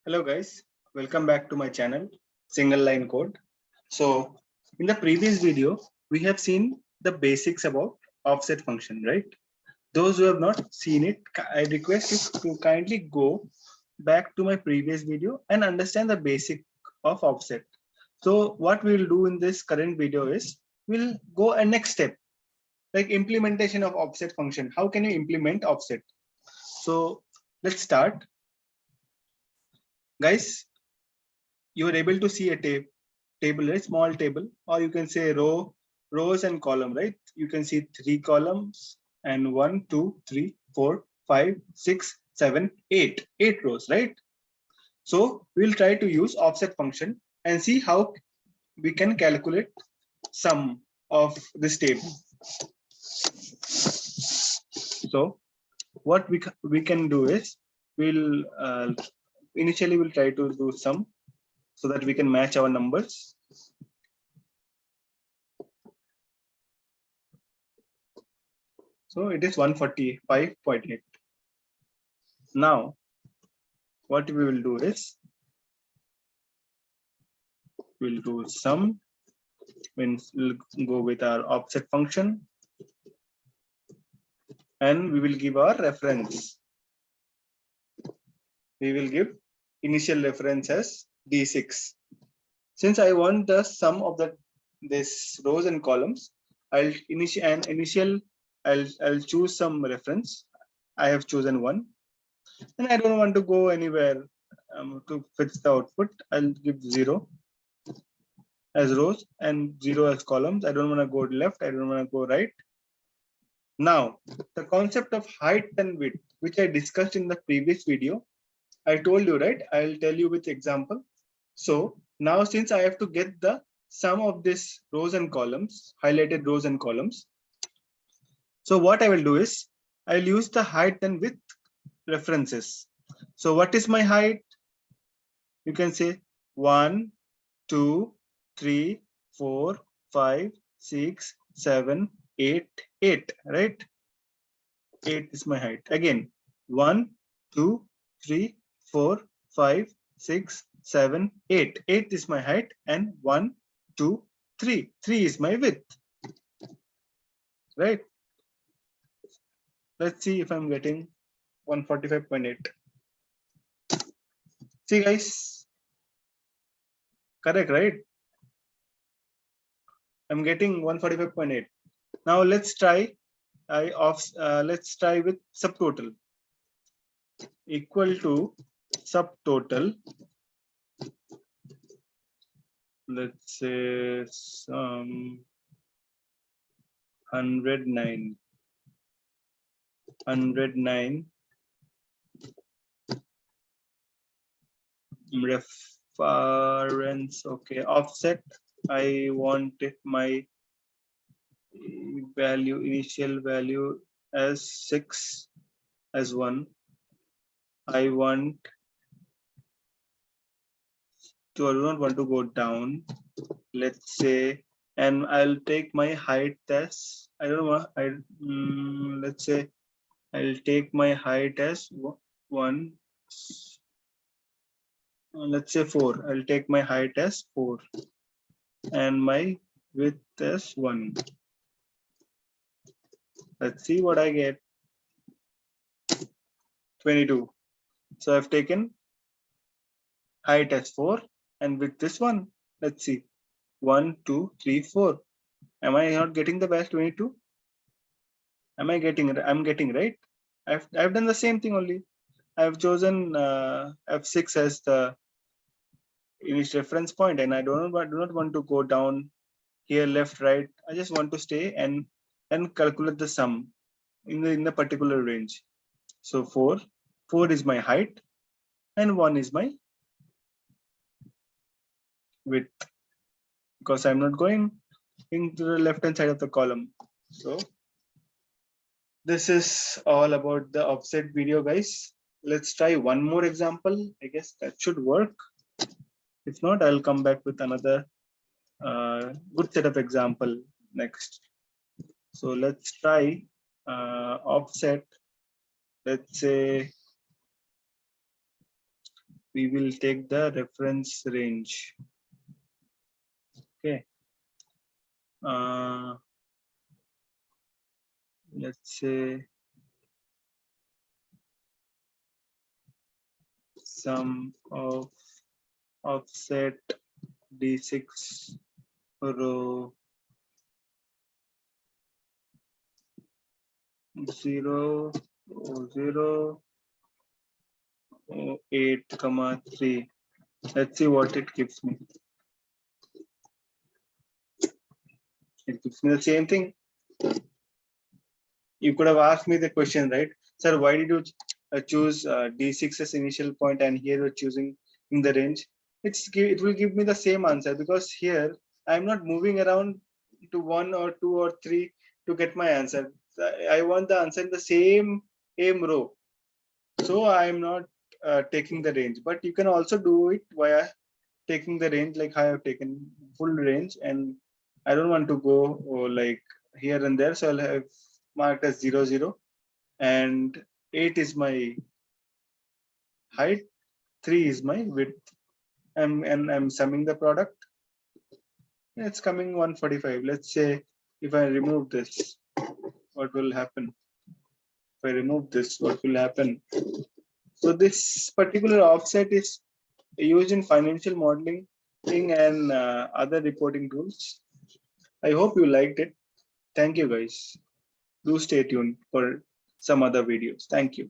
Hello guys, welcome back to my channel, Single Line Code. So in the previous video, we have seen the basics about offset function, right? Those who have not seen it, I request you to kindly go back to my previous video and understand the basic of offset. So what we'll do in this current video is, we'll go a next step, like implementation of offset function. How can you implement offset? So let's start. Guys, you are able to see a table, right? Small table, or you can say rows and column, right? You can see 3 columns and 1, 2, 3, 4, 5, 6, 7, 8 rows, right? So we'll try to use offset function and see how we can calculate sum of this table. So what we can do is, we'll initially we'll try to do sum so that we can match our numbers. So it is 145.8. Now, what we will do is, we'll do sum, means we'll go with our offset function, and we will give our reference. We will give initial reference as D6. Since I want the sum of this rows and columns, I'll choose some reference. I have chosen 1, and I don't want to go anywhere to fetch the output. I'll give 0 as rows and 0 as columns. I don't want to go left, I don't want to go right. Now, the concept of height and width, which I discussed in the previous video, I told you, right? I'll tell you with example. So now, since I have to get the sum of this rows and columns, highlighted rows and columns, so what I will do is, I'll use the height and width references. So what is my height? You can say 1, 2, 3, 4, 5, 6, 7, 8, 8, right? 8 is my height. Again, 1, 2, 3, 4, 5, 6, 7, 8. 8 is my height, and 1, 2, 3. 3 is my width. Right? Let's see if I'm getting 145.8. See guys, correct, right? I'm getting 145.8. Now let's try let's try with subtotal. Equal to subtotal, let's say some 109 reference. Okay, offset, I want my initial value as 6 as 1. I want to, I don't want to go down, let's say, and I'll take my height as, I don't know, let's say I'll take my height as 1, let's say 4. I'll take my height as 4 and my width as 1. Let's see what I get. 22. So I've taken height as 4 and width is 1. Let's see. 1, 2, 3, 4. Am I not getting the best 22? Am I getting it? I'm getting, right? I've done the same thing only. I've chosen F6 as the initial reference point, and I do not want to go down here, left, right. I just want to stay and calculate the sum in the particular range. So 4 is my height and 1 is my width, because I'm not going into the left hand side of the column. So this is all about the offset video, guys. Let's try one more example. I guess that should work. If not, I'll come back with another good set of example next. So let's try offset. Let's say we will take the reference range. Okay. Let's say sum of offset D6 row 0, 0, 8, 3. Let's see what it gives me. It gives me the same thing. You could have asked me the question, right? Sir, why did you choose D6 as initial point and here you're choosing in the range? It will give me the same answer because here I'm not moving around to 1 or 2 or 3 to get my answer. I want the answer in the same row. So I'm not taking the range, but you can also do it via taking the range, like I have taken full range, and I don't want to go like here and there. So I'll have marked as 0, 0, and 8 is my height, 3 is my width. And I'm summing the product. It's coming 145. Let's say if I remove this, what will happen? If I remove this, what will happen? So this particular offset is used in financial modeling and other reporting tools. I hope you liked it. Thank you, guys. Do stay tuned for some other videos. Thank you.